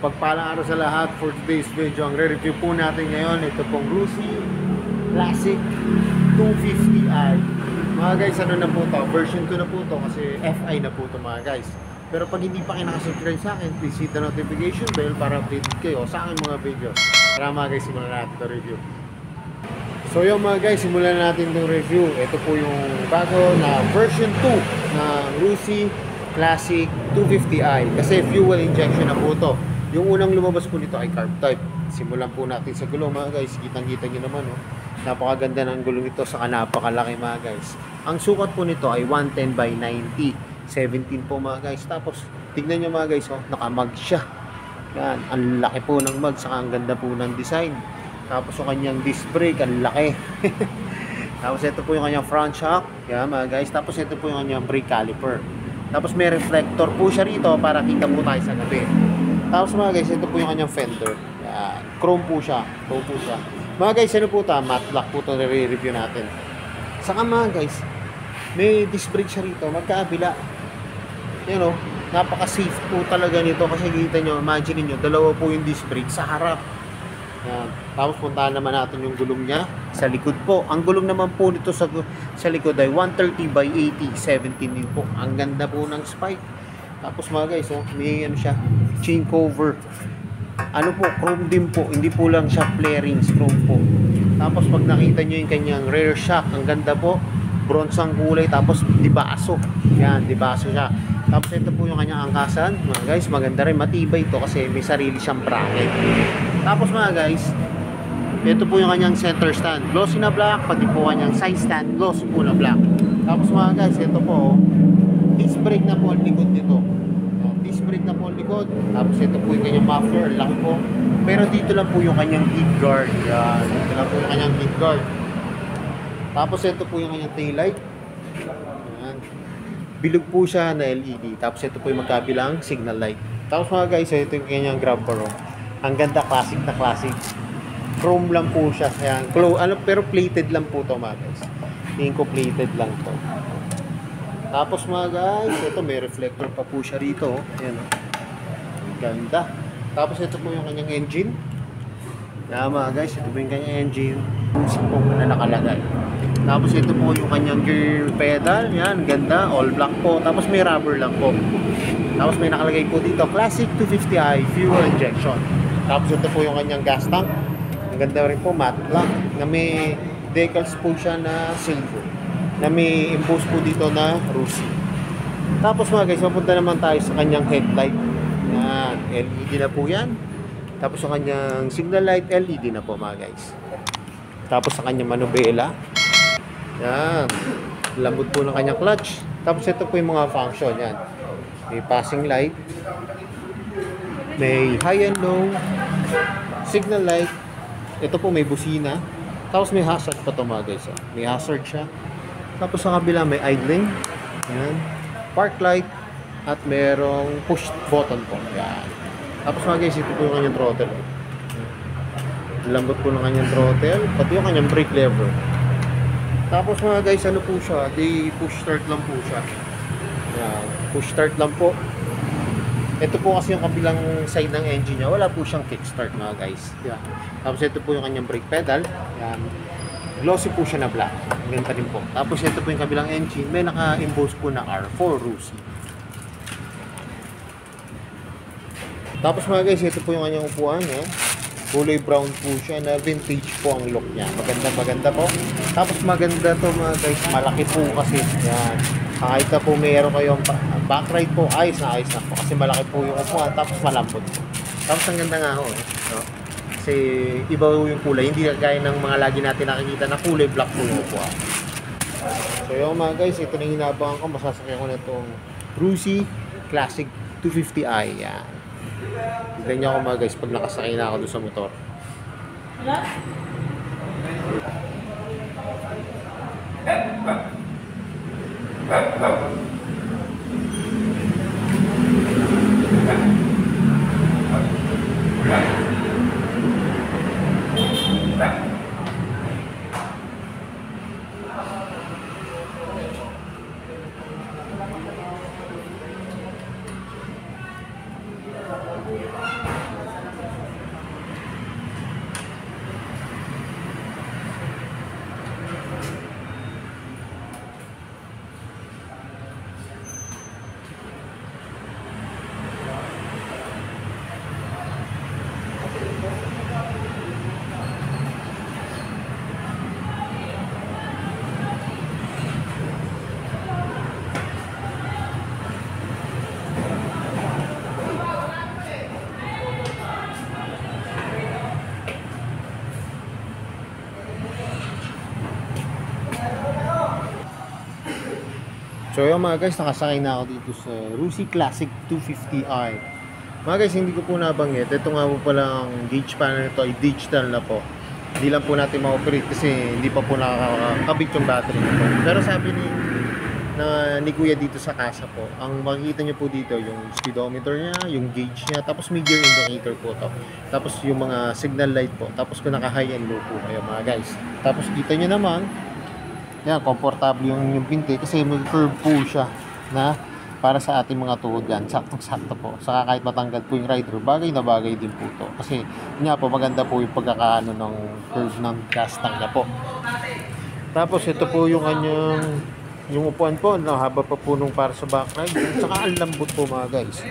Mapagpalang araw sa lahat. For today's video, ang re-review po natin ngayon, ito pong Rusi Classic 250i. Mga guys, ano na po to? Version 2 na po to kasi FI na po to mga guys. Pero pag hindi pa kayo nakasubscribe sa akin, please hit the notification bell para updated kayo sa aking mga videos. Tara mga guys, simulan natin ito review. So yung mga guys, simulan natin itong review. Ito po yung bago na version 2 ng Rusi Classic 250i. Kasi fuel injection na po to. Yung unang lumabas po nito ay carb type. Simulan po natin sa gulong mga guys. Kitang-kita nyo naman, oh. Napakaganda ng gulong ito, saka napakalaki mga guys. Ang sukat po nito ay 110 by 90. 17 po mga guys. Tapos tignan nyo mga guys, oh, nakamag siya. Yan, ang laki po ng mag, saka ang ganda po ng design. Tapos yung kanyang disc brake, ang laki. Tapos ito po yung kanyang front shock. Yan mga guys. Tapos ito po yung kanyang brake caliper. Tapos may reflector po siya rito para kita po tayo sa gabi. Tapos mga guys, ito po yung kanyang fender. Yan. Chrome po siya. Chrome po siya. Mga guys, ano po ito? Matte black po ito na re-review natin. Saka mga guys, may disc brake siya rito. Magkaabila. Yan o. Napaka-safe po talaga nito. Kasi kita nyo, imagine nyo, dalawa po yung disc brake sa harap. Yan. Tapos puntahan naman natin yung gulong niya sa likod po. Ang gulong naman po nito sa likod ay 130 by 80, 17 din po. Ang ganda po ng spike. Tapos mga guys, oh, may ano siya, chain cover. Ano po, chrome din po. Hindi po lang siya flarings, chrome po. Tapos pag nakita nyo yung kanyang rear shock, ang ganda po. Bronze ang kulay, tapos dibaso. Yan, dibaso siya. Tapos ito po yung kanyang angkasan. Mga guys, maganda rin. Matibay ito kasi may sarili siyang bracket. Tapos mga guys, ito po yung kanyang center stand. Glossy na black, pati po kanyang side stand. Glossy po na black. Tapos mga guys, ito po, disc brake na po ang likod nito. Disc brake na po ang likod. Tapos ito po yung kanyang muffler. Laki po. Pero dito lang po yung kanyang heat guard. Yan. Dito lang po yung kanyang heat guard. Tapos ito po yung kanyang taillight. Yan. Bilog po siya na LED. Tapos ito po yung magkabilang signal light. Tapos mga guys, ito yung kanyang grab bar. Ang ganda, classic na classic. Chrome lang po siya. Ayan. Pero plated lang po to mga guys. Tingin ko plated lang to. Tapos mga guys, ito may reflector pa po siya rito. Ayan. Ang ganda. Tapos ito po yung kanyang engine. Ayan mga guys, ito po yung kanyang engine. Music po na nakalagay. Tapos ito po yung kanyang gear pedal. Ayan, ganda. All black po. Tapos may rubber lang po. Tapos may nakalagay po dito, Classic 250i fuel injection. Tapos ito po yung kanyang gas tank. Ang ganda rin po, matte black. Na may decals po siya na silver. Na may emboss po dito na Rusi. Tapos mga guys, mapunta naman tayo sa kanyang headlight. Yan, LED na po yan. Tapos sa kanyang signal light, LED na po mga guys. Tapos sa kanyang manubela. Yan. Lambot po ng kanyang clutch. Tapos ito po yung mga function. Yan. May passing light. May high and low. Signal light. Ito po may busina. Tapos may hazard pa ito mga guys. May hazard siya. Tapos sa kabila may idling. Yan. Park light. At merong push button po. Yan. Tapos mga guys, ito po yung kanyang throttle. Lambot po ng kanyang throttle. Pati yung kanyang brake lever. Tapos mga guys, ano po siya? Di push start lang po siya. Yan. Push start lang po. Ito po kasi yung kabilang side ng engine niya. Wala po siyang kickstart mga guys. Yan. Tapos ito po yung kanyang brake pedal. Yan. Glossy po siya na black. Ganda rin po. Tapos ito po yung kabilang engine. May naka-emboss po na R4 Rusi. Tapos mga guys, ito po yung kanyang upuan. Kulay brown po siya na vintage po ang look niya. Maganda po. Tapos maganda to mga guys. Malaki po kasi. Yan. Kahit na po mayroon kayong backride po, ayos na po. Kasi malaki po yung upuan. Tapos malambot po. Tapos ang ganda nga ho. No? Kasi iba yung kulay. Hindi gaya ng mga lagi natin nakikita na kulay black po yung upuan. So yung mga guys, ito na hinabangan ko. Masasakyan ko na itong Rusi Classic 250i. Yan. Tignan niyo ako mga guys pag nakasakay na ako doon sa motor. So yun mga guys, nakasakay na ako dito sa Rusi Classic 250i. Mga guys, hindi ko po nabanggit, ito nga po palang gauge panel nito ay digital na po. Hindi lang po natin ma-operate kasi hindi pa po nakakabit yung battery nito. Pero sabi ni Kuya dito sa casa po, ang makikita nyo po dito yung speedometer niya, yung gauge niya, tapos meteor indicator po to. Tapos yung mga signal light po, tapos kung naka high and low po kayo mga guys. Tapos kita nyo naman, yan, komportable yung pinti kasi may curve po siya na para sa ating mga tuhod yan. Saktong-sakto po. Saka kahit matanggal po yung rider, bagay na bagay din po to. Kasi nga po, maganda po yung pagkakaano ng curve ng gas tank na po. Tapos ito po yung kanyang yung upuan po, haba pa po nung para sa back ride. Saka ang lambot po mga guys.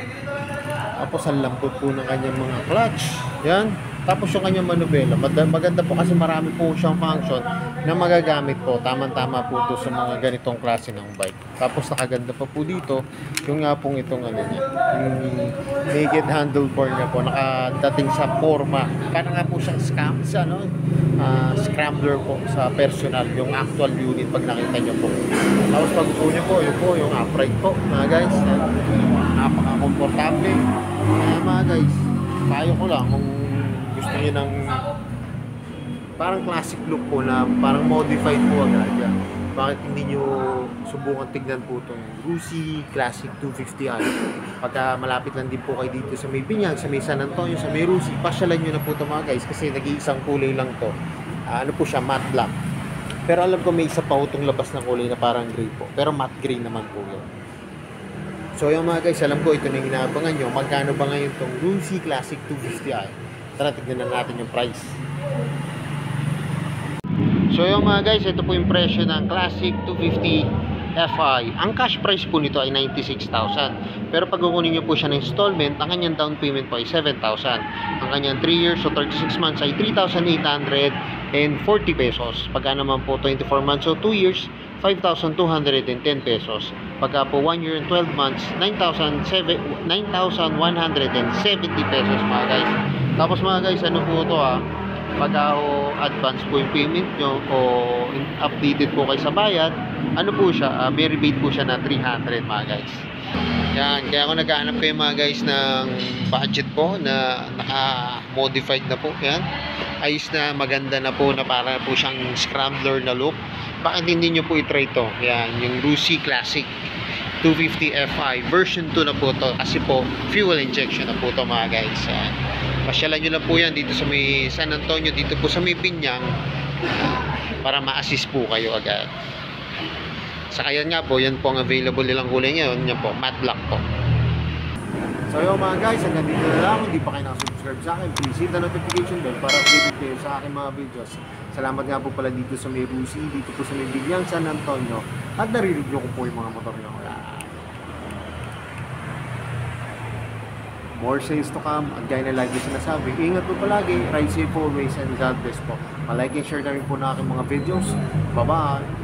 Tapos ang lambot po ng kanyang mga clutch. Yan. Tapos yung kanyang manubela, maganda po kasi marami po siyang function na magagamit po. Tama-tama po ito sa mga ganitong klase ng bike. Tapos nakaganda pa po dito, yung nga pong itong ano niya, yung naked handlebar niya po, nakadating sa forma. Parang nga po siyang scrambler po sa personal, yung actual unit pag nakita niyo po. Tapos pag upo niyo po, yung upright po, mga guys. Napaka-komportable. Mga guys, payo ko lang kung gusto niyo ng parang classic look po na parang modified po agad yan. Bakit hindi niyo subukan tignan po itong Rusi Classic 250i? Pagka malapit lang din po kayo dito sa may Binyag, sa may San Antonio, sa may Rusi, pasyalan nyo na po ito mga guys kasi nag-iisang kulay lang to. Ano po siya, matte black. Pero alam ko may isa pa itong labas ng kulay na parang gray po. Pero matte gray naman po yun. So yung mga guys, alam ko ito na yung inaabangan nyo. Magkano ba ngayon itong Rusi Classic 250i? Tara, tignan na natin yung price. So yung mga guys, ito po yung presyo ng Classic 250 Fi. Ang cash price po nito ay 96,000. Pero pag kukunin nyo po siya ng installment, ang kanyang down payment po ay 7,000. Ang kanyang 3 years o 36 months ay 3,840 pesos. Pagka naman po 24 months o 2 years, 5,210 pesos. Pagka po 1 year and 12 months, 9,170 pesos mga guys. Tapos mga guys, ano po ito pagka advance po yung payment nyo o updated po kayo sa bayad, ano po siya, may rebate po siya na 300 mga guys. Yan, kaya ako naghahanap kayo mga guys ng budget po na naka-modified na po. Yan, ayos na, maganda na po na para po siyang scrambler na look. Bakit hindi nyo po itry ito? Yan, yung Rusi Classic 250 Fi version 2 na po to kasi po fuel injection na po to mga guys. Yan. Pasyalan nyo lang po yan dito sa may San Antonio, dito po sa may Binyang para ma-assist po kayo agad. Saka yan nga po, yan po ang available nilang kulay ngayon, yan po, matte black po. So yun mga guys, hanggang dito na lang. Hindi pa kayo nakasubscribe sa akin, please hit the notification bell para updated kayo sa aking mga videos. Salamat nga po pala dito sa may Rusi, dito po sa may Binyang San Antonio, at nare-review ko po yung mga motor nyo. More sales to come. At gaya na lagi sinasabi, ingat po palagi, ride safe always, and God bless po. Malike and share na rin po na aking mga videos. Bye-bye!